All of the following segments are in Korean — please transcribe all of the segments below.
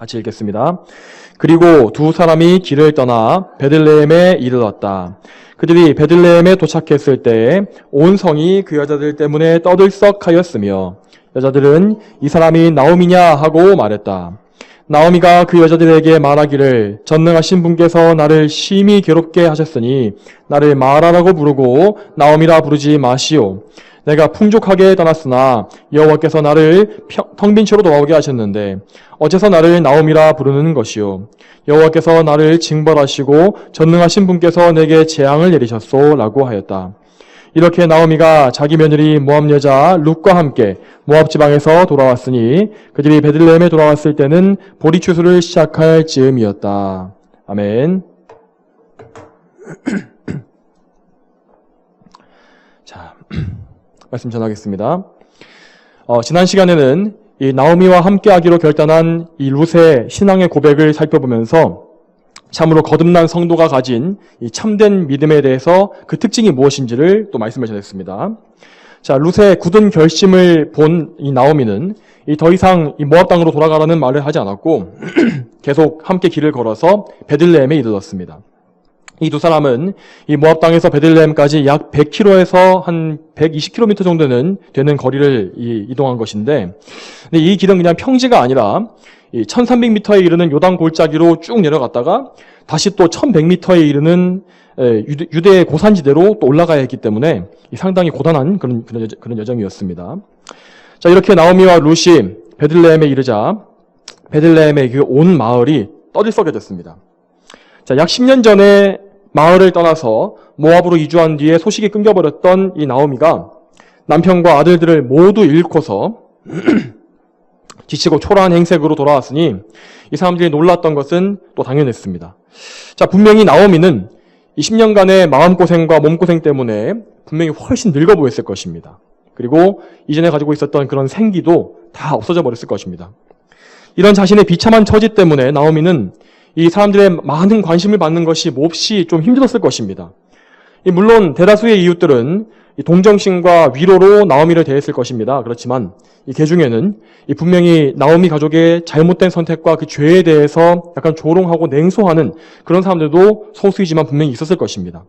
같이 읽겠습니다. 그리고 두 사람이 길을 떠나 베들레헴에 이르렀다. 그들이 베들레헴에 도착했을 때에 온 성이 그 여자들 때문에 떠들썩하였으며 여자들은 이 사람이 나오미냐 하고 말했다. 나오미가 그 여자들에게 말하기를 전능하신 분께서 나를 심히 괴롭게 하셨으니 나를 마라라고 부르고 나오미라 부르지 마시오. 내가 풍족하게 떠났으나 여호와께서 나를 텅 빈 채로 돌아오게 하셨는데 어째서 나를 나오미라 부르는 것이오. 여호와께서 나를 징벌하시고 전능하신 분께서 내게 재앙을 내리셨소 라고 하였다. 이렇게 나오미가 자기 며느리 모압 여자 룻과 함께 모압 지방에서 돌아왔으니 그들이 베들레헴에 돌아왔을 때는 보리 추수를 시작할 즈음이었다. 아멘. 자, 말씀 전하겠습니다. 지난 시간에는 이 나오미와 함께하기로 결단한 이 룻의 신앙의 고백을 살펴보면서 참으로 거듭난 성도가 가진 이 참된 믿음에 대해서 그 특징이 무엇인지를 또 말씀을 전했습니다. 자, 룻의 굳은 결심을 본 이 나오미는 더 이상 이 모압 땅으로 돌아가라는 말을 하지 않았고 계속 함께 길을 걸어서 베들레헴에 이르렀습니다. 이 두 사람은 이 모압 땅에서 베들레헴까지 약 100km에서 한 120km 정도는 되는 거리를 이동한 것인데, 근데 이 길은 그냥 평지가 아니라 1300m에 이르는 요단 골짜기로 쭉 내려갔다가 다시 또 1100m에 이르는 유대의 고산지대로 또 올라가야 했기 때문에 상당히 고단한 그런 여정이었습니다. 자, 이렇게 나오미와 룻이 베들레헴에 이르자 베들레헴의 그 온 마을이 떠들썩해졌습니다. 자, 약 10년 전에 마을을 떠나서 모압으로 이주한 뒤에 소식이 끊겨버렸던 이 나오미가 남편과 아들들을 모두 잃고서 지치고 초라한 행색으로 돌아왔으니 이 사람들이 놀랐던 것은 또 당연했습니다. 자, 분명히 나오미는 이 10년간의 마음고생과 몸고생 때문에 분명히 훨씬 늙어 보였을 것입니다. 그리고 이전에 가지고 있었던 그런 생기도 다 없어져 버렸을 것입니다. 이런 자신의 비참한 처지 때문에 나오미는 이 사람들의 많은 관심을 받는 것이 몹시 좀 힘들었을 것입니다. 물론 대다수의 이웃들은 동정심과 위로로 나오미를 대했을 것입니다. 그렇지만 그 중에는 분명히 나오미 가족의 잘못된 선택과 그 죄에 대해서 약간 조롱하고 냉소하는 그런 사람들도 소수이지만 분명히 있었을 것입니다.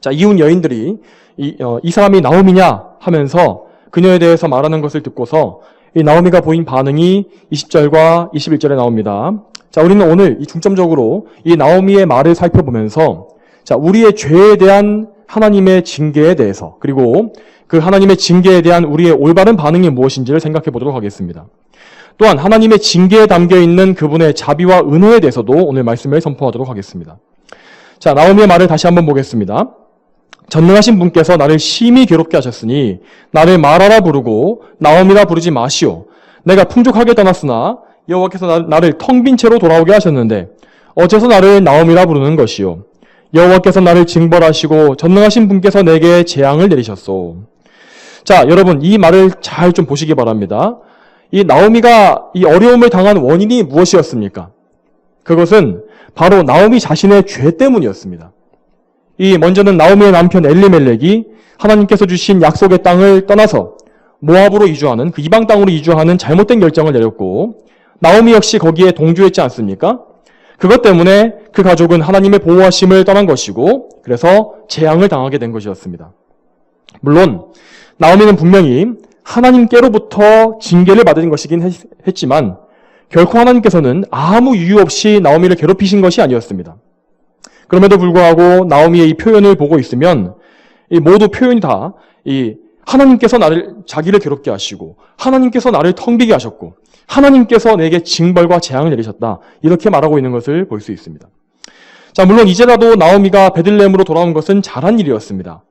자, 이웃 여인들이 이 사람이 나오미냐 하면서 그녀에 대해서 말하는 것을 듣고서 이 나오미가 보인 반응이 20절과 21절에 나옵니다. 자, 우리는 오늘 중점적으로 이 나오미의 말을 살펴보면서 자, 우리의 죄에 대한 하나님의 징계에 대해서 그리고 그 하나님의 징계에 대한 우리의 올바른 반응이 무엇인지를 생각해 보도록 하겠습니다. 또한 하나님의 징계에 담겨있는 그분의 자비와 은혜에 대해서도 오늘 말씀을 선포하도록 하겠습니다. 자, 나오미의 말을 다시 한번 보겠습니다. 전능하신 분께서 나를 심히 괴롭게 하셨으니 나를 마라라 부르고 나오미라 부르지 마시오. 내가 풍족하게 떠났으나 여호와께서 나를 텅 빈 채로 돌아오게 하셨는데 어째서 나를 나오미라 부르는 것이요. 여호와께서 나를 징벌하시고 전능하신 분께서 내게 재앙을 내리셨소. 자, 여러분 이 말을 잘 좀 보시기 바랍니다. 이 나오미가 이 어려움을 당한 원인이 무엇이었습니까? 그것은 바로 나오미 자신의 죄 때문이었습니다. 먼저는 나오미의 남편 엘리멜렉이 하나님께서 주신 약속의 땅을 떠나서 모압으로 이주하는 그 이방 땅으로 이주하는 잘못된 결정을 내렸고 나오미 역시 거기에 동조했지 않습니까? 그것 때문에 그 가족은 하나님의 보호하심을 떠난 것이고 그래서 재앙을 당하게 된 것이었습니다. 물론 나오미는 분명히 하나님께로부터 징계를 받은 것이긴 했지만 결코 하나님께서는 아무 이유 없이 나오미를 괴롭히신 것이 아니었습니다. 그럼에도 불구하고 나오미의 이 표현을 보고 있으면 이 모두 표현이 다 하나님께서 자기를 괴롭게 하시고 하나님께서 나를 텅 비게 하셨고 하나님께서 내게 징벌과 재앙을 내리셨다. 이렇게 말하고 있는 것을 볼 수 있습니다. 자, 물론 이제라도 나오미가 베들레헴으로 돌아온 것은 잘한 일이었습니다.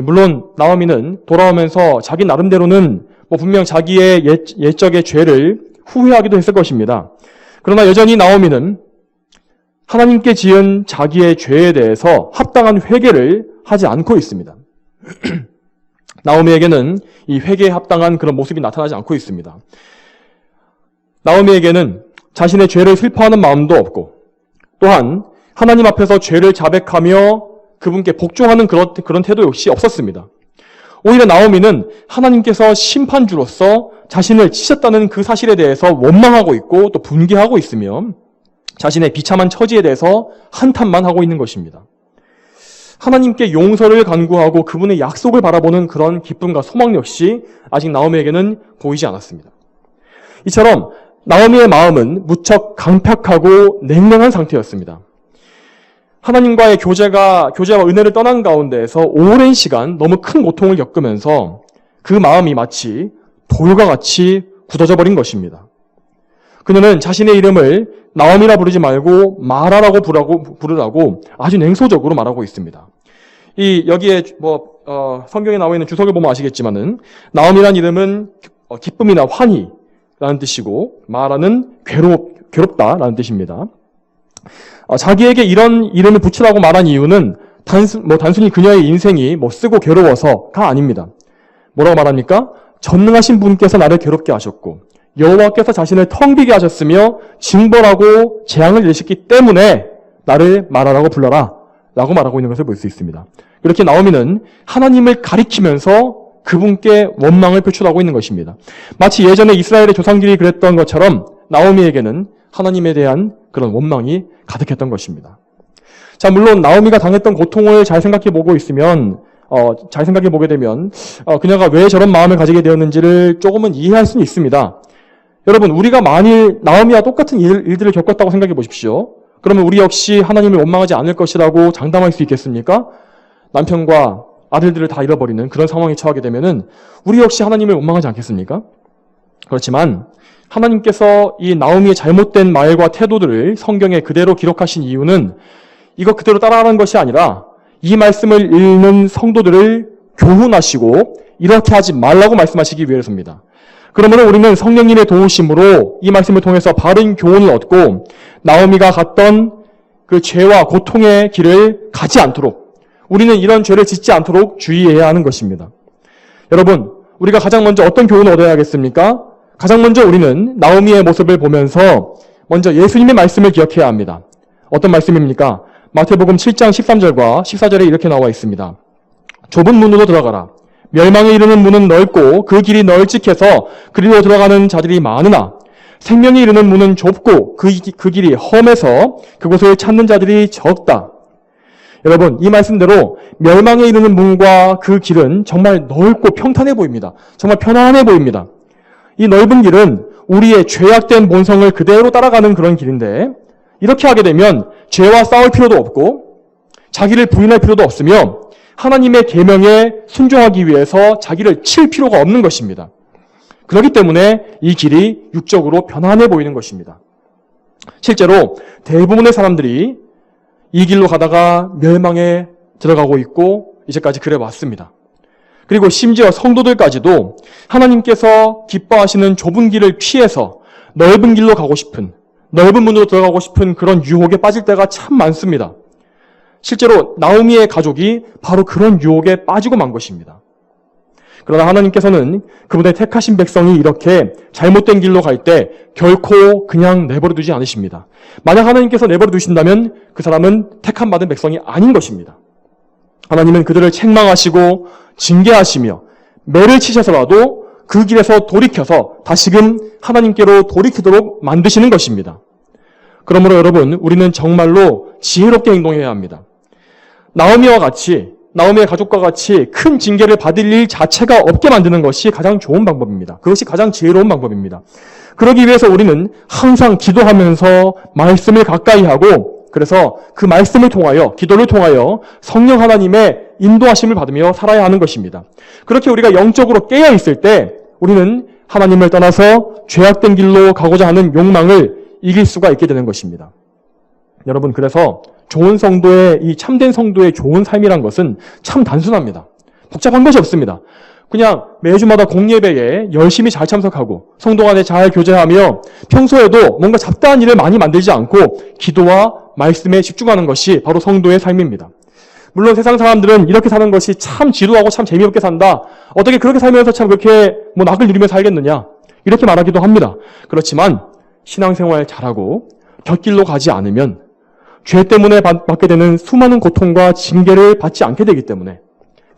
물론 나오미는 돌아오면서 자기 나름대로는 분명 자기의 옛적의 죄를 후회하기도 했을 것입니다. 그러나 여전히 나오미는 하나님께 지은 자기의 죄에 대해서 합당한 회개를 하지 않고 있습니다. 나오미에게는 이 회개에 합당한 그런 모습이 나타나지 않고 있습니다. 나오미에게는 자신의 죄를 슬퍼하는 마음도 없고 또한 하나님 앞에서 죄를 자백하며 그분께 복종하는 그런 태도 역시 없었습니다. 오히려 나오미는 하나님께서 심판주로서 자신을 치셨다는 그 사실에 대해서 원망하고 있고 또 분개하고 있으며 자신의 비참한 처지에 대해서 한탄만 하고 있는 것입니다. 하나님께 용서를 간구하고 그분의 약속을 바라보는 그런 기쁨과 소망 역시 아직 나오미에게는 보이지 않았습니다. 이처럼 나오미의 마음은 무척 강팍하고 냉랭한 상태였습니다. 하나님과의 교제와 은혜를 떠난 가운데에서 오랜 시간 너무 큰 고통을 겪으면서 그 마음이 마치 돌과 같이 굳어져 버린 것입니다. 그녀는 자신의 이름을 나오미라 부르지 말고 마라라고 부르라고 아주 냉소적으로 말하고 있습니다. 여기에 성경에 나와 있는 주석을 보면 아시겠지만은 나오미란 이름은 기쁨이나 환희라는 뜻이고 마라는 괴롭다라는 뜻입니다. 자기에게 이런 이름을 붙이라고 말한 이유는 단순히 그녀의 인생이 쓰고 괴로워서가 아닙니다. 뭐라고 말합니까? 전능하신 분께서 나를 괴롭게 하셨고 여호와께서 자신을 텅 비게 하셨으며 징벌하고 재앙을 내리셨기 때문에 나를 마라라고 불러라 라고 말하고 있는 것을 볼 수 있습니다. 이렇게 나오미는 하나님을 가리키면서 그분께 원망을 표출하고 있는 것입니다. 마치 예전에 이스라엘의 조상들이 그랬던 것처럼 나오미에게는 하나님에 대한 그런 원망이 가득했던 것입니다. 자, 물론 나오미가 당했던 고통을 잘 생각해 보게 되면 그녀가 왜 저런 마음을 가지게 되었는지를 조금은 이해할 수는 있습니다. 여러분, 우리가 만일 나오미와 똑같은 일들을 겪었다고 생각해 보십시오. 그러면 우리 역시 하나님을 원망하지 않을 것이라고 장담할 수 있겠습니까? 남편과 아들들을 다 잃어버리는 그런 상황에 처하게 되면은 우리 역시 하나님을 원망하지 않겠습니까? 그렇지만 하나님께서 이 나오미의 잘못된 말과 태도들을 성경에 그대로 기록하신 이유는 이거 그대로 따라가는 것이 아니라 이 말씀을 읽는 성도들을 교훈하시고 이렇게 하지 말라고 말씀하시기 위해서입니다. 그러므로 우리는 성령님의 도우심으로 이 말씀을 통해서 바른 교훈을 얻고 나오미가 갔던 그 죄와 고통의 길을 가지 않도록 우리는 이런 죄를 짓지 않도록 주의해야 하는 것입니다. 여러분, 우리가 가장 먼저 어떤 교훈을 얻어야 하겠습니까? 가장 먼저 우리는 나오미의 모습을 보면서 먼저 예수님의 말씀을 기억해야 합니다. 어떤 말씀입니까? 마태복음 7장 13절과 14절에 이렇게 나와 있습니다. 좁은 문으로 들어가라. 멸망에 이르는 문은 넓고 그 길이 널찍해서 그리로 들어가는 자들이 많으나 생명에 이르는 문은 좁고 그 길이 험해서 그곳을 찾는 자들이 적다. 여러분, 이 말씀대로 멸망에 이르는 문과 그 길은 정말 넓고 평탄해 보입니다. 정말 편안해 보입니다. 이 넓은 길은 우리의 죄악된 본성을 그대로 따라가는 그런 길인데 이렇게 하게 되면 죄와 싸울 필요도 없고 자기를 부인할 필요도 없으며 하나님의 계명에 순종하기 위해서 자기를 칠 필요가 없는 것입니다. 그렇기 때문에 이 길이 육적으로 편안해 보이는 것입니다. 실제로 대부분의 사람들이 이 길로 가다가 멸망에 들어가고 있고 이제까지 그래 왔습니다. 그리고 심지어 성도들까지도 하나님께서 기뻐하시는 좁은 길을 피해서 넓은 길로 가고 싶은, 넓은 문으로 들어가고 싶은 그런 유혹에 빠질 때가 참 많습니다. 실제로 나오미의 가족이 바로 그런 유혹에 빠지고 만 것입니다. 그러나 하나님께서는 그분의 택하신 백성이 이렇게 잘못된 길로 갈 때 결코 그냥 내버려 두지 않으십니다. 만약 하나님께서 내버려 두신다면 그 사람은 택함 받은 백성이 아닌 것입니다. 하나님은 그들을 책망하시고 징계하시며 매를 치셔서라도 그 길에서 돌이켜서 다시금 하나님께로 돌이키도록 만드시는 것입니다. 그러므로 여러분, 우리는 정말로 지혜롭게 행동해야 합니다. 나오미의 가족과 같이 큰 징계를 받을 일 자체가 없게 만드는 것이 가장 좋은 방법입니다. 그것이 가장 지혜로운 방법입니다. 그러기 위해서 우리는 항상 기도하면서 말씀을 가까이 하고 그래서 그 말씀을 통하여, 기도를 통하여 성령 하나님의 인도하심을 받으며 살아야 하는 것입니다. 그렇게 우리가 영적으로 깨어 있을 때 우리는 하나님을 떠나서 죄악된 길로 가고자 하는 욕망을 이길 수가 있게 되는 것입니다. 여러분, 그래서 좋은 성도의, 이 참된 성도의 좋은 삶이란 것은 참 단순합니다. 복잡한 것이 없습니다. 그냥 매주마다 공예배에 열심히 잘 참석하고 성도 간에 잘 교제하며 평소에도 뭔가 잡다한 일을 많이 만들지 않고 기도와 말씀에 집중하는 것이 바로 성도의 삶입니다. 물론 세상 사람들은 이렇게 사는 것이 참 지루하고 참 재미없게 산다. 어떻게 그렇게 살면서 참 그렇게 낙을 누리며 살겠느냐. 이렇게 말하기도 합니다. 그렇지만 신앙생활 잘하고 곁길로 가지 않으면 죄 때문에 받게 되는 수많은 고통과 징계를 받지 않게 되기 때문에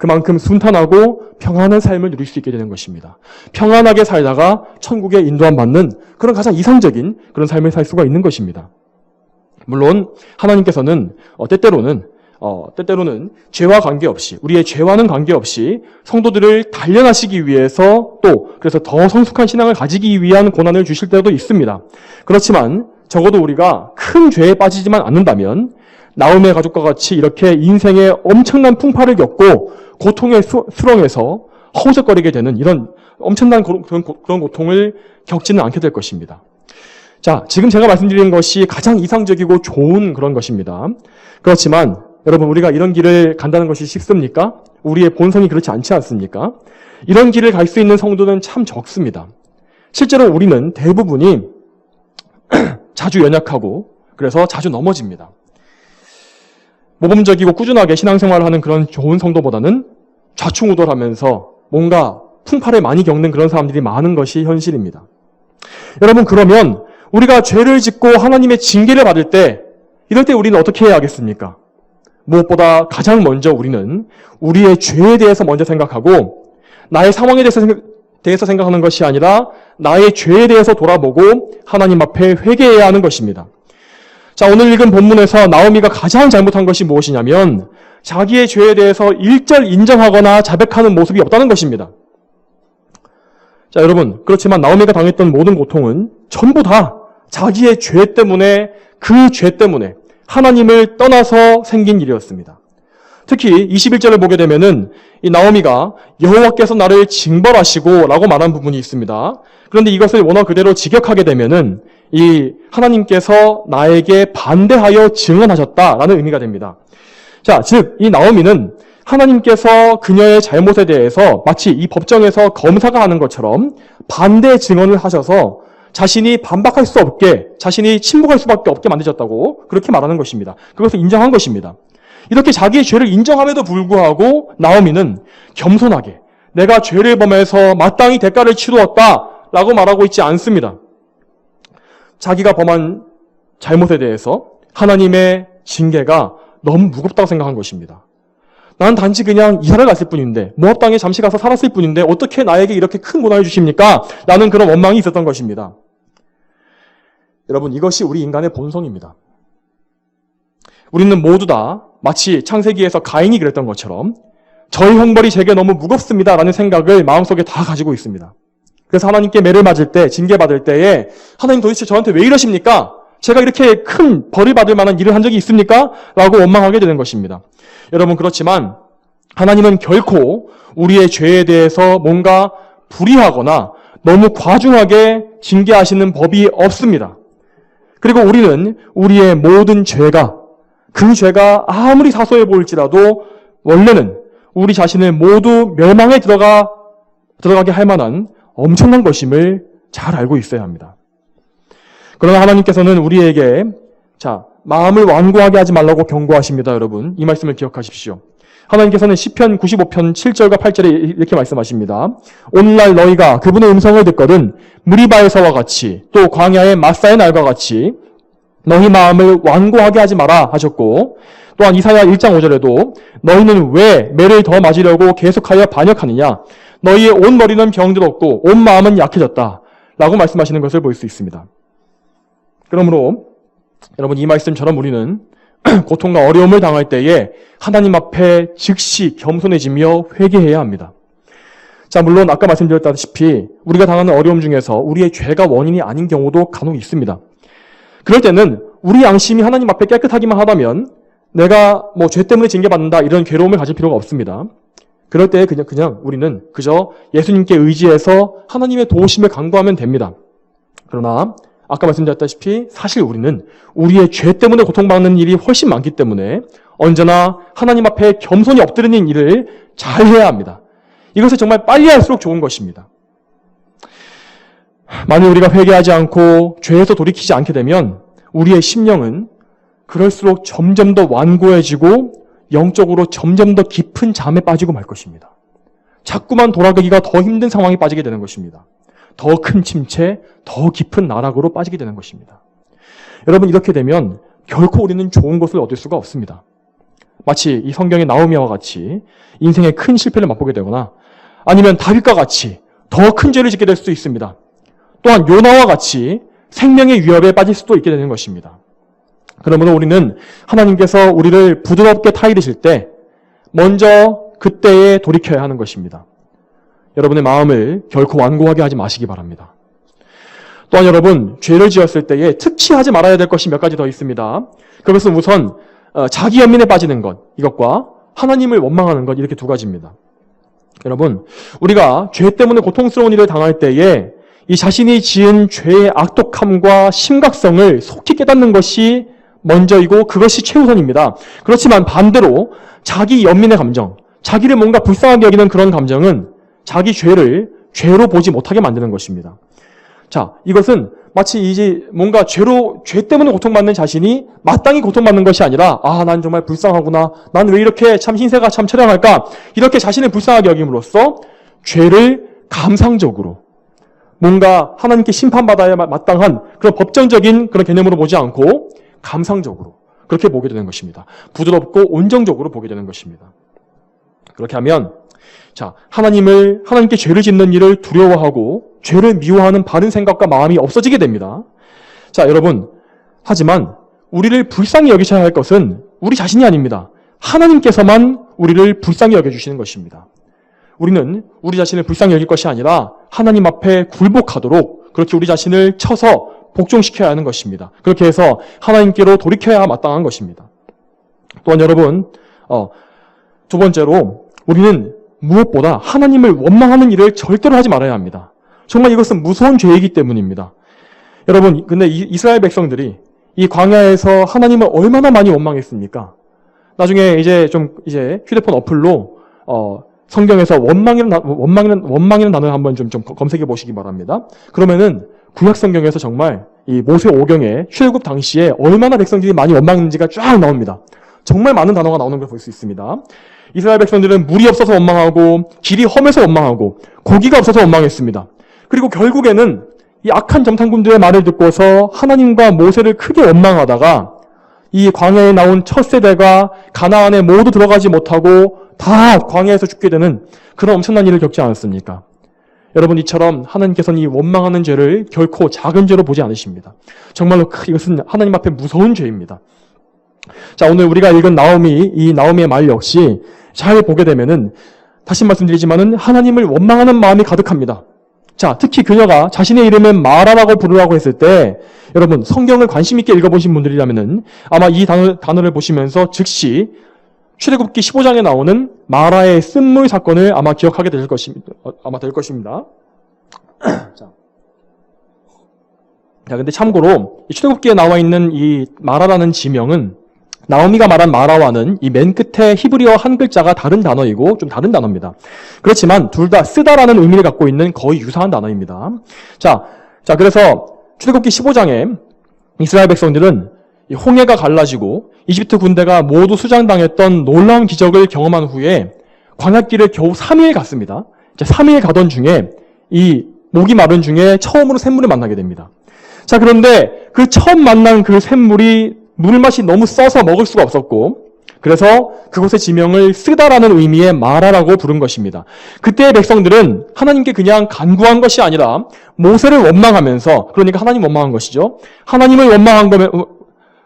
그만큼 순탄하고 평안한 삶을 누릴 수 있게 되는 것입니다. 평안하게 살다가 천국에 인도함 받는 그런 가장 이상적인 그런 삶을 살 수가 있는 것입니다. 물론 하나님께서는 때때로는 죄와 관계없이, 우리의 죄와는 관계없이 성도들을 단련하시기 위해서 또 그래서 더 성숙한 신앙을 가지기 위한 고난을 주실 때도 있습니다. 그렇지만 적어도 우리가 큰 죄에 빠지지만 않는다면 나움의 가족과 같이 이렇게 인생의 엄청난 풍파를 겪고 고통의 수렁에서 허우적거리게 되는 이런 엄청난 그런 고통을 겪지는 않게 될 것입니다. 자, 지금 제가 말씀드리는 것이 가장 이상적이고 좋은 그런 것입니다. 그렇지만 여러분, 우리가 이런 길을 간다는 것이 쉽습니까? 우리의 본성이 그렇지 않지 않습니까? 이런 길을 갈 수 있는 성도는 참 적습니다. 실제로 우리는 대부분이 자주 연약하고 그래서 자주 넘어집니다. 모범적이고 꾸준하게 신앙생활을 하는 그런 좋은 성도보다는 좌충우돌하면서 뭔가 풍파를 많이 겪는 그런 사람들이 많은 것이 현실입니다. 여러분, 그러면 우리가 죄를 짓고 하나님의 징계를 받을 때, 이럴 때 우리는 어떻게 해야 하겠습니까? 무엇보다 가장 먼저 우리는 우리의 죄에 대해서 먼저 생각하고 나의 상황에 대해서 생각하는 것이 아니라 나의 죄에 대해서 돌아보고 하나님 앞에 회개해야 하는 것입니다. 자, 오늘 읽은 본문에서 나오미가 가장 잘못한 것이 무엇이냐면 자기의 죄에 대해서 일절 인정하거나 자백하는 모습이 없다는 것입니다. 자, 여러분, 그렇지만 나오미가 당했던 모든 고통은 전부 다 자기의 죄 때문에, 그 죄 때문에 하나님을 떠나서 생긴 일이었습니다. 특히 21절을 보게 되면은 이 나오미가 여호와께서 나를 징벌하시고 라고 말한 부분이 있습니다. 그런데 이것을 원어 그대로 직역하게 되면은 이 하나님께서 나에게 반대하여 증언하셨다라는 의미가 됩니다. 자, 즉 이 나오미는 하나님께서 그녀의 잘못에 대해서 마치 이 법정에서 검사가 하는 것처럼 반대 증언을 하셔서 자신이 반박할 수 없게, 자신이 침묵할 수밖에 없게 만드셨다고 그렇게 말하는 것입니다. 그것을 인정한 것입니다. 이렇게 자기의 죄를 인정함에도 불구하고 나오미는 겸손하게 내가 죄를 범해서 마땅히 대가를 치루었다라고 말하고 있지 않습니다. 자기가 범한 잘못에 대해서 하나님의 징계가 너무 무겁다고 생각한 것입니다. 난 단지 그냥 이사를 갔을 뿐인데, 모압 땅에 잠시 가서 살았을 뿐인데 어떻게 나에게 이렇게 큰 고난을 주십니까? 라는 그런 원망이 있었던 것입니다. 여러분, 이것이 우리 인간의 본성입니다. 우리는 모두 다 마치 창세기에서 가인이 그랬던 것처럼 저희 형벌이 제게 너무 무겁습니다 라는 생각을 마음속에 다 가지고 있습니다. 그래서 하나님께 매를 맞을 때, 징계받을 때에 하나님 도대체 저한테 왜 이러십니까? 제가 이렇게 큰 벌을 받을 만한 일을 한 적이 있습니까? 라고 원망하게 되는 것입니다. 여러분, 그렇지만 하나님은 결코 우리의 죄에 대해서 뭔가 불의하거나 너무 과중하게 징계하시는 법이 없습니다. 그리고 우리는 우리의 모든 죄가, 그 죄가 아무리 사소해 보일지라도 원래는 우리 자신을 모두 멸망에 들어가게 할 만한 엄청난 것임을 잘 알고 있어야 합니다. 그러나 하나님께서는 우리에게 마음을 완고하게 하지 말라고 경고하십니다. 여러분, 이 말씀을 기억하십시오. 하나님께서는 시편 95편 7절과 8절에 이렇게 말씀하십니다. 오늘날 너희가 그분의 음성을 듣거든 무리바에서와 같이 또 광야의 마사의 날과 같이 너희 마음을 완고하게 하지 마라 하셨고, 또한 이사야 1장 5절에도 너희는 왜 매를 더 맞으려고 계속하여 반역하느냐, 너희의 온 머리는 병들었고 온 마음은 약해졌다 라고 말씀하시는 것을 볼 수 있습니다. 그러므로 여러분, 이 말씀처럼 우리는 고통과 어려움을 당할 때에 하나님 앞에 즉시 겸손해지며 회개해야 합니다. 자, 물론 아까 말씀드렸다시피 우리가 당하는 어려움 중에서 우리의 죄가 원인이 아닌 경우도 간혹 있습니다. 그럴 때는 우리 양심이 하나님 앞에 깨끗하기만 하다면 내가 죄 때문에 징계받는다 이런 괴로움을 가질 필요가 없습니다. 그럴 때 그냥 우리는 그저 예수님께 의지해서 하나님의 도우심을 간구하면 됩니다. 그러나 아까 말씀드렸다시피 사실 우리는 우리의 죄 때문에 고통받는 일이 훨씬 많기 때문에 언제나 하나님 앞에 겸손히 엎드리는 일을 잘 해야 합니다. 이것을 정말 빨리 할수록 좋은 것입니다. 만일 우리가 회개하지 않고 죄에서 돌이키지 않게 되면 우리의 심령은 그럴수록 점점 더 완고해지고 영적으로 점점 더 깊은 잠에 빠지고 말 것입니다. 자꾸만 돌아가기가 더 힘든 상황에 빠지게 되는 것입니다. 더 큰 침체, 더 깊은 나락으로 빠지게 되는 것입니다. 여러분, 이렇게 되면 결코 우리는 좋은 것을 얻을 수가 없습니다. 마치 이 성경의 나오미와 같이 인생의 큰 실패를 맛보게 되거나 아니면 다윗과 같이 더 큰 죄를 짓게 될 수도 있습니다. 또한 요나와 같이 생명의 위협에 빠질 수도 있게 되는 것입니다. 그러므로 우리는 하나님께서 우리를 부드럽게 타이르실 때 먼저 그때에 돌이켜야 하는 것입니다. 여러분의 마음을 결코 완고하게 하지 마시기 바랍니다. 또한 여러분, 죄를 지었을 때에 특히 하지 말아야 될 것이 몇 가지 더 있습니다. 그것은 우선 자기 연민에 빠지는 것, 이것과 하나님을 원망하는 것, 이렇게 두 가지입니다. 여러분, 우리가 죄 때문에 고통스러운 일을 당할 때에 이 자신이 지은 죄의 악독함과 심각성을 속히 깨닫는 것이 먼저이고 그것이 최우선입니다. 그렇지만 반대로 자기 연민의 감정, 자기를 뭔가 불쌍하게 여기는 그런 감정은 자기 죄를 죄로 보지 못하게 만드는 것입니다. 자, 이것은 마치 이제 뭔가 죄 때문에 고통받는 자신이 마땅히 고통받는 것이 아니라, 난 정말 불쌍하구나. 난 왜 이렇게 참 신세가 참 처량할까? 이렇게 자신을 불쌍하게 여김으로써 죄를 감상적으로 뭔가 하나님께 심판받아야 마땅한 그런 법정적인 그런 개념으로 보지 않고 감상적으로 그렇게 보게 되는 것입니다. 부드럽고 온정적으로 보게 되는 것입니다. 그렇게 하면 하나님께 죄를 짓는 일을 두려워하고 죄를 미워하는 바른 생각과 마음이 없어지게 됩니다. 자, 여러분, 하지만 우리를 불쌍히 여기셔야 할 것은 우리 자신이 아닙니다. 하나님께서만 우리를 불쌍히 여겨주시는 것입니다. 우리는 우리 자신을 불쌍히 여길 것이 아니라 하나님 앞에 굴복하도록 그렇게 우리 자신을 쳐서 복종시켜야 하는 것입니다. 그렇게 해서 하나님께로 돌이켜야 마땅한 것입니다. 또한 여러분, 두 번째로 우리는 무엇보다 하나님을 원망하는 일을 절대로 하지 말아야 합니다. 정말 이것은 무서운 죄이기 때문입니다. 여러분, 근데 이스라엘 백성들이 이 광야에서 하나님을 얼마나 많이 원망했습니까? 나중에 이제 휴대폰 어플로 성경에서 원망이라는 단어를 한번 좀 검색해 보시기 바랍니다. 그러면은 구약 성경에서 정말 이 모세 오경의 출애굽 당시에 얼마나 백성들이 많이 원망했는지가 쫙 나옵니다. 정말 많은 단어가 나오는 걸 볼 수 있습니다. 이스라엘 백성들은 물이 없어서 원망하고 길이 험해서 원망하고 고기가 없어서 원망했습니다. 그리고 결국에는 이 악한 정탐꾼들의 말을 듣고서 하나님과 모세를 크게 원망하다가 이 광야에 나온 첫 세대가 가나안에 모두 들어가지 못하고 다 광야에서 죽게 되는 그런 엄청난 일을 겪지 않았습니까? 여러분, 이처럼 하나님께서는 이 원망하는 죄를 결코 작은 죄로 보지 않으십니다. 정말로 이것은 하나님 앞에 무서운 죄입니다. 자, 오늘 우리가 읽은 이 나오미의 말 역시 잘 보게 되면은 다시 말씀드리지만은 하나님을 원망하는 마음이 가득합니다. 자, 특히 그녀가 자신의 이름을 마라라고 부르라고 했을 때 여러분, 성경을 관심 있게 읽어보신 분들이라면은 아마 이 단어를 보시면서 즉시 출애굽기 15장에 나오는 마라의 쓴물 사건을 아마 기억하게 될 것입니다. 자, 근데 참고로 이 출애굽기에 나와 있는 이 마라라는 지명은 나오미가 말한 마라와는 이 맨 끝에 히브리어 한 글자가 다른 단어이고 좀 다른 단어입니다. 그렇지만 둘 다 쓰다라는 의미를 갖고 있는 거의 유사한 단어입니다. 자, 그래서 출애굽기 15장에 이스라엘 백성들은 이 홍해가 갈라지고 이집트 군대가 모두 수장당했던 놀라운 기적을 경험한 후에 광야길을 겨우 3일 갔습니다. 3일 가던 중에 이 목이 마른 중에 처음으로 샘물을 만나게 됩니다. 자, 그런데 그 처음 만난 그 샘물이 물맛이 너무 써서 먹을 수가 없었고 그래서 그곳의 지명을 쓰다라는 의미의 마라라고 부른 것입니다. 그때의 백성들은 하나님께 그냥 간구한 것이 아니라 모세를 원망하면서, 그러니까 하나님 원망한 것이죠. 하나님을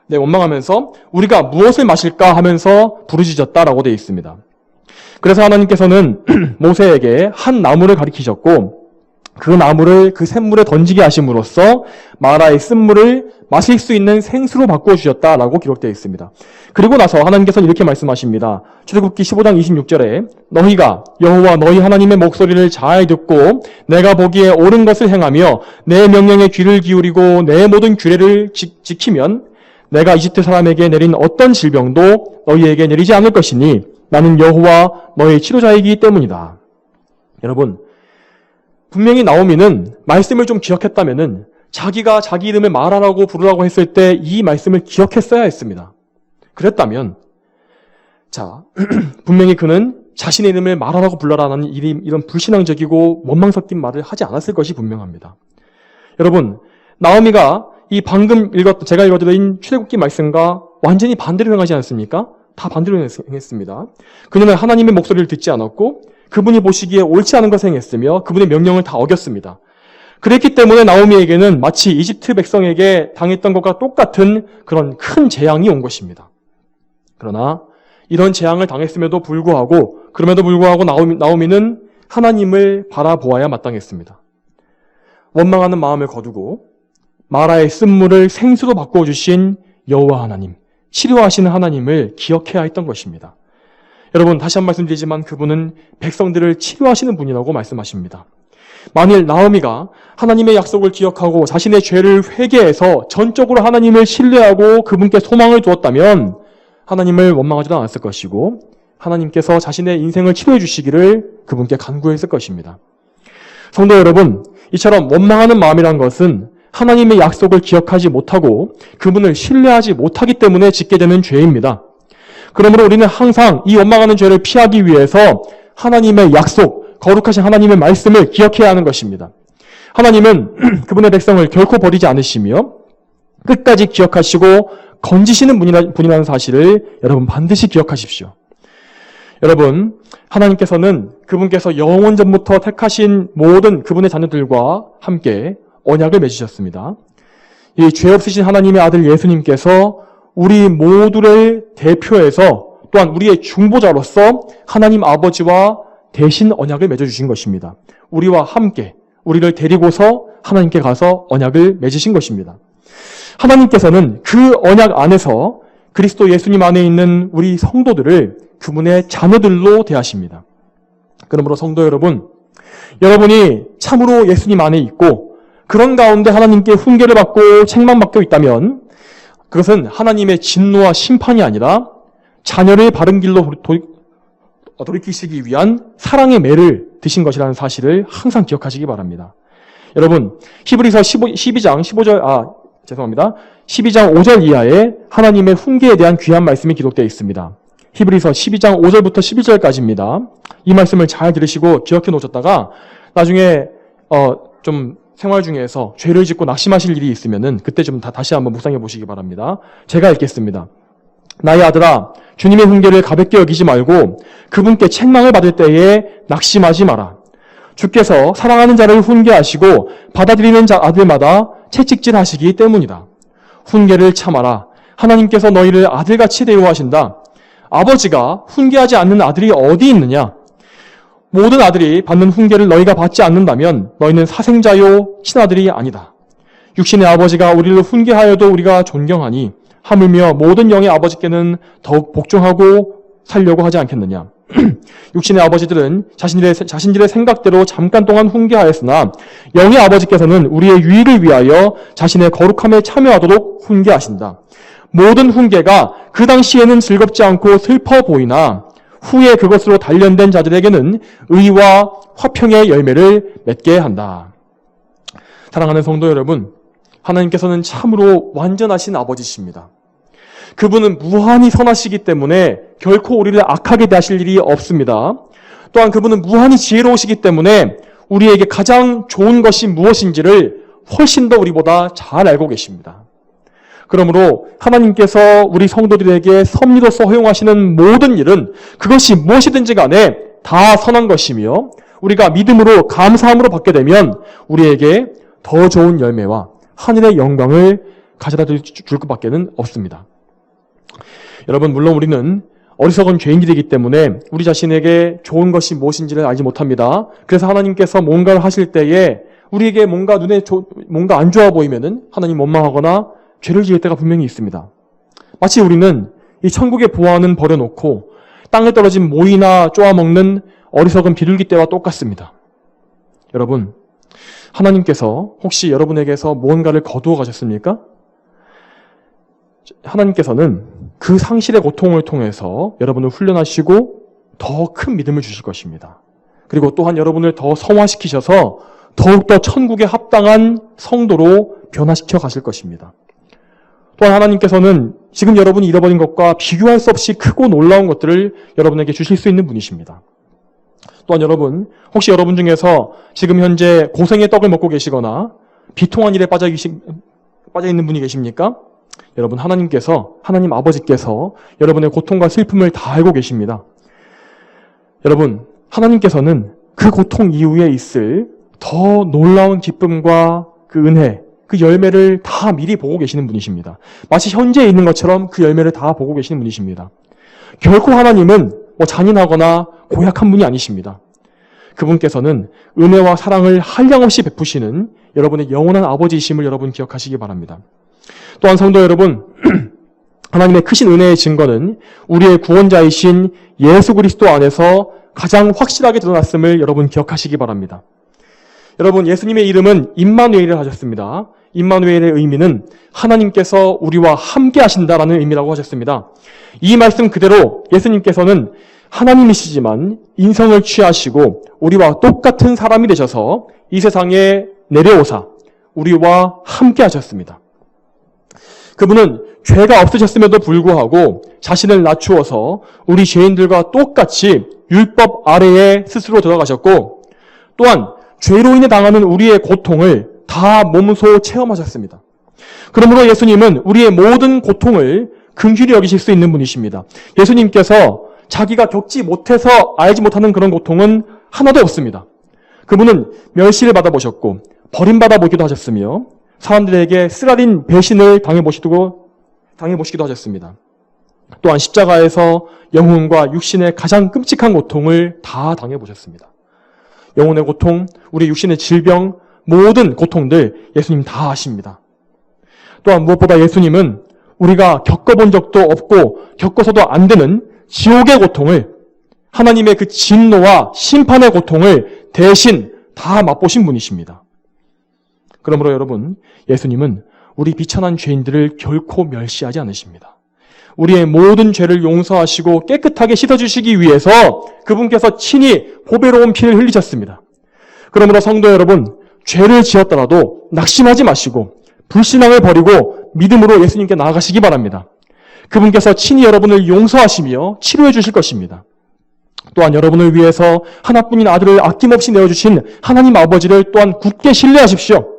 원망하면서 우리가 무엇을 마실까 하면서 부르짖었다라고 되어 있습니다. 그래서 하나님께서는 모세에게 한 나무를 가리키셨고 그 나무를 그 샘물에 던지게 하심으로써 마라의 쓴물을 마실 수 있는 생수로 바꾸어 주셨다라고 기록되어 있습니다. 그리고 나서 하나님께서는 이렇게 말씀하십니다. 출애굽기 15장 26절에 너희가 여호와 너희 하나님의 목소리를 잘 듣고 내가 보기에 옳은 것을 행하며 내 명령에 귀를 기울이고 내 모든 규례를 지키면 내가 이집트 사람에게 내린 어떤 질병도 너희에게 내리지 않을 것이니 나는 여호와 너희 치료자이기 때문이다. 여러분, 분명히 나오미는 말씀을 좀 기억했다면은 자기가 자기 이름을 마라라고 부르라고 했을 때 이 말씀을 기억했어야 했습니다. 그랬다면 분명히 그는 자신의 이름을 마라라고 불러라는 이런 불신앙적이고 원망 섞인 말을 하지 않았을 것이 분명합니다. 여러분, 나오미가 이 방금 제가 읽어드린 출애굽기 말씀과 완전히 반대로 행하지 않습니까? 다 반대로 행했습니다. 그녀는 하나님의 목소리를 듣지 않았고 그분이 보시기에 옳지 않은 것을 행했으며 그분의 명령을 다 어겼습니다. 그랬기 때문에 나오미에게는 마치 이집트 백성에게 당했던 것과 똑같은 그런 큰 재앙이 온 것입니다. 그러나 이런 재앙을 당했음에도 불구하고 나오미는 하나님을 바라보아야 마땅했습니다. 원망하는 마음을 거두고 마라의 쓴물을 생수로 바꿔주신 여호와 하나님, 치료하시는 하나님을 기억해야 했던 것입니다. 여러분, 다시 한 번 말씀드리지만 그분은 백성들을 치료하시는 분이라고 말씀하십니다. 만일 나오미가 하나님의 약속을 기억하고 자신의 죄를 회개해서 전적으로 하나님을 신뢰하고 그분께 소망을 두었다면 하나님을 원망하지도 않았을 것이고 하나님께서 자신의 인생을 치료해 주시기를 그분께 간구했을 것입니다. 성도 여러분, 이처럼 원망하는 마음이란 것은 하나님의 약속을 기억하지 못하고 그분을 신뢰하지 못하기 때문에 짓게 되는 죄입니다. 그러므로 우리는 항상 이 원망하는 죄를 피하기 위해서 하나님의 약속, 거룩하신 하나님의 말씀을 기억해야 하는 것입니다. 하나님은 그분의 백성을 결코 버리지 않으시며 끝까지 기억하시고 건지시는 분이라는 사실을 여러분 반드시 기억하십시오. 여러분, 하나님께서는 그분께서 영원 전부터 택하신 모든 그분의 자녀들과 함께 언약을 맺으셨습니다. 이 죄 없으신 하나님의 아들 예수님께서 우리 모두를 대표해서 또한 우리의 중보자로서 하나님 아버지와 대신 언약을 맺어주신 것입니다. 우리와 함께 우리를 데리고서 하나님께 가서 언약을 맺으신 것입니다. 하나님께서는 그 언약 안에서 그리스도 예수님 안에 있는 우리 성도들을 그분의 자녀들로 대하십니다. 그러므로 성도 여러분, 여러분이 참으로 예수님 안에 있고 그런 가운데 하나님께 훈계를 받고 책망받고 있다면 그것은 하나님의 진노와 심판이 아니라 자녀를 바른 길로 돌이키시기 위한 사랑의 매를 드신 것이라는 사실을 항상 기억하시기 바랍니다. 여러분, 히브리서 12장 5절 이하에 하나님의 훈계에 대한 귀한 말씀이 기록되어 있습니다. 히브리서 12장 5절부터 11절까지입니다. 이 말씀을 잘 들으시고 기억해 놓으셨다가 나중에 좀 생활 중에서 죄를 짓고 낙심하실 일이 있으면은 그때 좀 다시 한번 묵상해 보시기 바랍니다. 제가 읽겠습니다. 나의 아들아, 주님의 훈계를 가볍게 여기지 말고 그분께 책망을 받을 때에 낙심하지 마라. 주께서 사랑하는 자를 훈계하시고 받아들이는 아들마다 채찍질하시기 때문이다. 훈계를 참아라. 하나님께서 너희를 아들같이 대우하신다. 아버지가 훈계하지 않는 아들이 어디 있느냐? 모든 아들이 받는 훈계를 너희가 받지 않는다면 너희는 사생자요 친아들이 아니다. 육신의 아버지가 우리를 훈계하여도 우리가 존경하니 하물며 모든 영의 아버지께는 더욱 복종하고 살려고 하지 않겠느냐. 육신의 아버지들은 자신들의 생각대로 잠깐 동안 훈계하였으나 영의 아버지께서는 우리의 유익을 위하여 자신의 거룩함에 참여하도록 훈계하신다. 모든 훈계가 그 당시에는 즐겁지 않고 슬퍼 보이나 후에 그것으로 단련된 자들에게는 의와 화평의 열매를 맺게 한다. 사랑하는 성도 여러분, 하나님께서는 참으로 완전하신 아버지십니다. 그분은 무한히 선하시기 때문에 결코 우리를 악하게 대하실 일이 없습니다. 또한 그분은 무한히 지혜로우시기 때문에 우리에게 가장 좋은 것이 무엇인지를 훨씬 더 우리보다 잘 알고 계십니다. 그러므로 하나님께서 우리 성도들에게 섭리로서 허용하시는 모든 일은 그것이 무엇이든지 간에 다 선한 것이며 우리가 믿음으로 감사함으로 받게 되면 우리에게 더 좋은 열매와 하늘의 영광을 가져다 줄 것밖에는 없습니다. 여러분, 물론 우리는 어리석은 죄인들이기 때문에 우리 자신에게 좋은 것이 무엇인지를 알지 못합니다. 그래서 하나님께서 뭔가를 하실 때에 우리에게 뭔가 뭔가 안 좋아 보이면은 하나님 원망하거나 죄를 지을 때가 분명히 있습니다. 마치 우리는 이 천국의 보화는 버려놓고 땅에 떨어진 모이나 쪼아먹는 어리석은 비둘기 떼와 똑같습니다. 여러분, 하나님께서 혹시 여러분에게서 무언가를 거두어 가셨습니까? 하나님께서는 그 상실의 고통을 통해서 여러분을 훈련하시고 더 큰 믿음을 주실 것입니다. 그리고 또한 여러분을 더 성화시키셔서 더욱더 천국에 합당한 성도로 변화시켜 가실 것입니다. 또한 하나님께서는 지금 여러분이 잃어버린 것과 비교할 수 없이 크고 놀라운 것들을 여러분에게 주실 수 있는 분이십니다. 또한 여러분, 혹시 여러분 중에서 지금 현재 고생의 떡을 먹고 계시거나 비통한 일에 빠져 있는 분이 계십니까? 여러분, 하나님 아버지께서 여러분의 고통과 슬픔을 다 알고 계십니다. 여러분, 하나님께서는 그 고통 이후에 있을 더 놀라운 기쁨과 그 은혜, 그 열매를 다 미리 보고 계시는 분이십니다. 마치 현재에 있는 것처럼 그 열매를 다 보고 계시는 분이십니다. 결코 하나님은 잔인하거나 고약한 분이 아니십니다. 그분께서는 은혜와 사랑을 한량없이 베푸시는 여러분의 영원한 아버지이심을 여러분 기억하시기 바랍니다. 또한 성도 여러분, 하나님의 크신 은혜의 증거는 우리의 구원자이신 예수 그리스도 안에서 가장 확실하게 드러났음을 여러분 기억하시기 바랍니다. 여러분, 예수님의 이름은 임마누엘이라 하셨습니다. 임마누엘의 의미는 하나님께서 우리와 함께 하신다라는 의미라고 하셨습니다. 이 말씀 그대로 예수님께서는 하나님이시지만 인성을 취하시고 우리와 똑같은 사람이 되셔서 이 세상에 내려오사 우리와 함께 하셨습니다. 그분은 죄가 없으셨음에도 불구하고 자신을 낮추어서 우리 죄인들과 똑같이 율법 아래에 스스로 들어가셨고, 또한 죄로 인해 당하는 우리의 고통을 다 몸소 체험하셨습니다. 그러므로 예수님은 우리의 모든 고통을 긍휼히 여기실 수 있는 분이십니다. 예수님께서 자기가 겪지 못해서 알지 못하는 그런 고통은 하나도 없습니다. 그분은 멸시를 받아보셨고 버림받아 보기도 하셨으며 사람들에게 쓰라린 배신을 당해보시기도 하셨습니다. 또한 십자가에서 영혼과 육신의 가장 끔찍한 고통을 다 당해보셨습니다. 영혼의 고통, 우리 육신의 질병, 모든 고통들 예수님 다 아십니다. 또한 무엇보다 예수님은 우리가 겪어본 적도 없고 겪어서도 안 되는 지옥의 고통을, 하나님의 그 진노와 심판의 고통을 대신 다 맛보신 분이십니다. 그러므로 여러분, 예수님은 우리 비천한 죄인들을 결코 멸시하지 않으십니다. 우리의 모든 죄를 용서하시고 깨끗하게 씻어주시기 위해서 그분께서 친히 보배로운 피를 흘리셨습니다. 그러므로 성도 여러분, 죄를 지었더라도 낙심하지 마시고 불신앙을 버리고 믿음으로 예수님께 나아가시기 바랍니다. 그분께서 친히 여러분을 용서하시며 치료해 주실 것입니다. 또한 여러분을 위해서 하나뿐인 아들을 아낌없이 내어주신 하나님 아버지를 또한 굳게 신뢰하십시오.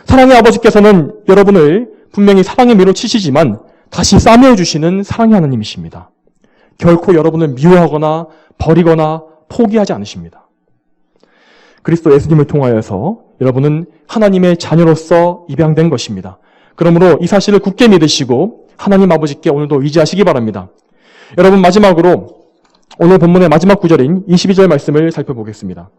사랑의 아버지께서는 여러분을 분명히 사랑의 미로 치시지만 다시 싸매어 주시는 사랑의 하나님이십니다. 결코 여러분을 미워하거나 버리거나 포기하지 않으십니다. 그리스도 예수님을 통하여서 여러분은 하나님의 자녀로서 입양된 것입니다. 그러므로 이 사실을 굳게 믿으시고 하나님 아버지께 오늘도 의지하시기 바랍니다. 여러분, 마지막으로 오늘 본문의 마지막 구절인 22절 말씀을 살펴보겠습니다.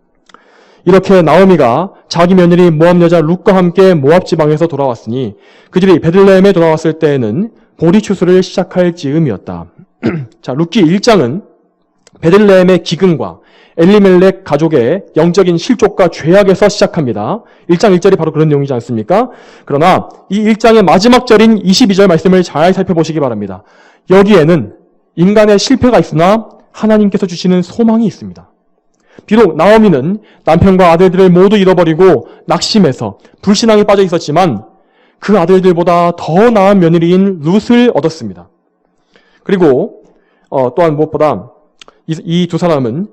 이렇게 나오미가 자기 며느리 모압 여자 룻과 함께 모압 지방에서 돌아왔으니 그들이 베들레헴에 돌아왔을 때에는 보리 추수를 시작할 즈음이었다. 자, 룻기 1장은 베들레헴의 기근과 엘리멜렉 가족의 영적인 실족과 죄악에서 시작합니다. 1장 1절이 바로 그런 내용이지 않습니까? 그러나 이 1장의 마지막 절인 22절 말씀을 잘 살펴보시기 바랍니다. 여기에는 인간의 실패가 있으나 하나님께서 주시는 소망이 있습니다. 비록 나오미는 남편과 아들들을 모두 잃어버리고 낙심해서 불신앙에 빠져 있었지만 그 아들들보다 더 나은 며느리인 룻을 얻었습니다. 그리고 또한 무엇보다 이 두 사람은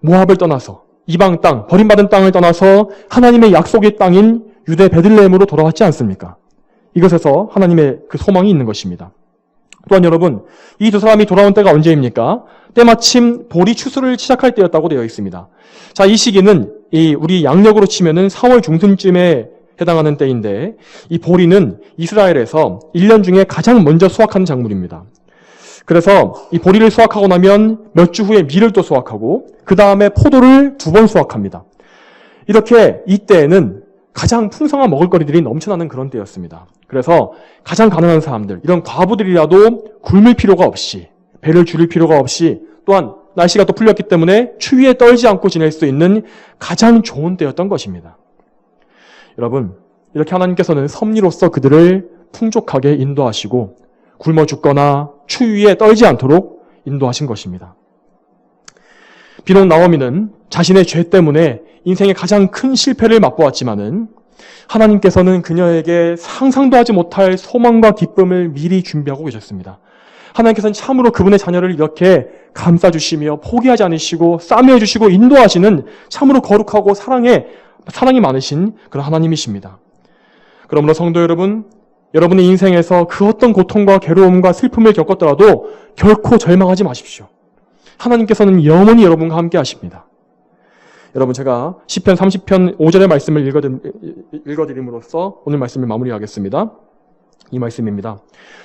모압을 떠나서 이방 땅, 버림받은 땅을 떠나서 하나님의 약속의 땅인 유대 베들레헴으로 돌아왔지 않습니까? 이것에서 하나님의 그 소망이 있는 것입니다. 또한 여러분, 이 두 사람이 돌아온 때가 언제입니까? 때마침 보리 추수를 시작할 때였다고 되어 있습니다. 자, 이 시기는 우리 양력으로 치면은 4월 중순쯤에 해당하는 때인데, 이 보리는 이스라엘에서 1년 중에 가장 먼저 수확하는 작물입니다. 그래서 이 보리를 수확하고 나면 몇 주 후에 밀을 또 수확하고 그 다음에 포도를 2번 수확합니다. 이렇게 이때에는 가장 풍성한 먹을거리들이 넘쳐나는 그런 때였습니다. 그래서 가장 가난한 사람들, 이런 과부들이라도 굶을 필요가 없이, 배를 줄일 필요가 없이, 또한 날씨가 또 풀렸기 때문에 추위에 떨지 않고 지낼 수 있는 가장 좋은 때였던 것입니다. 여러분, 이렇게 하나님께서는 섭리로서 그들을 풍족하게 인도하시고 굶어 죽거나 추위에 떨지 않도록 인도하신 것입니다. 비록 나오미는 자신의 죄 때문에 인생의 가장 큰 실패를 맛보았지만은 하나님께서는 그녀에게 상상도 하지 못할 소망과 기쁨을 미리 준비하고 계셨습니다. 하나님께서는 참으로 그분의 자녀를 이렇게 감싸주시며 포기하지 않으시고 싸매어 주시고 인도하시는 참으로 거룩하고 사랑이 많으신 그런 하나님이십니다. 그러므로 성도 여러분, 여러분의 인생에서 그 어떤 고통과 괴로움과 슬픔을 겪었더라도 결코 절망하지 마십시오. 하나님께서는 영원히 여러분과 함께 하십니다. 여러분, 제가 시편 30편 5절의 말씀을 읽어드림으로써 오늘 말씀을 마무리하겠습니다. 이 말씀입니다.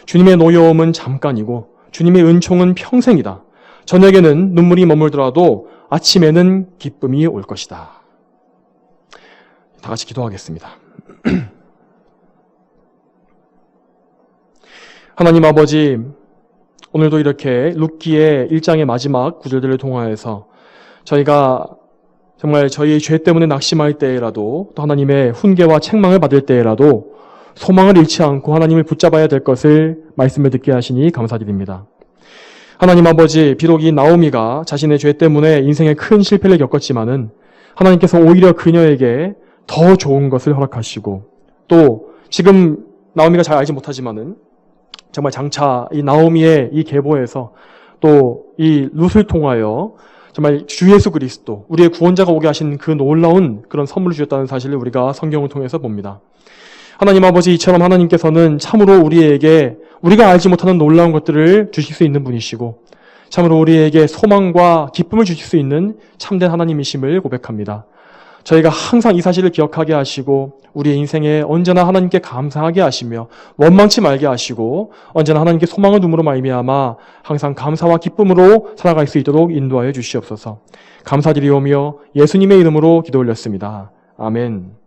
주님의 노여움은 잠깐이고 주님의 은총은 평생이다. 저녁에는 눈물이 머물더라도 아침에는 기쁨이 올 것이다. 다 같이 기도하겠습니다. 하나님 아버지, 오늘도 이렇게 룻기의 1장의 마지막 구절들을 통하여서 저희가 정말 저희의 죄 때문에 낙심할 때라도 또 하나님의 훈계와 책망을 받을 때라도 소망을 잃지 않고 하나님을 붙잡아야 될 것을 말씀을 듣게 하시니 감사드립니다. 하나님 아버지, 비록 이 나오미가 자신의 죄 때문에 인생에 큰 실패를 겪었지만은 하나님께서 오히려 그녀에게 더 좋은 것을 허락하시고 또 지금 나오미가 잘 알지 못하지만은 정말 장차 이 나오미의 이 계보에서 또 이 룻을 통하여 정말 주 예수 그리스도, 우리의 구원자가 오게 하신 그 놀라운 그런 선물을 주셨다는 사실을 우리가 성경을 통해서 봅니다. 하나님 아버지, 이처럼 하나님께서는 참으로 우리에게 우리가 알지 못하는 놀라운 것들을 주실 수 있는 분이시고 참으로 우리에게 소망과 기쁨을 주실 수 있는 참된 하나님이심을 고백합니다. 저희가 항상 이 사실을 기억하게 하시고 우리의 인생에 언제나 하나님께 감사하게 하시며 원망치 말게 하시고 언제나 하나님께 소망을 두므로 말미암아 항상 감사와 기쁨으로 살아갈 수 있도록 인도하여 주시옵소서. 감사드리오며 예수님의 이름으로 기도 올렸습니다. 아멘.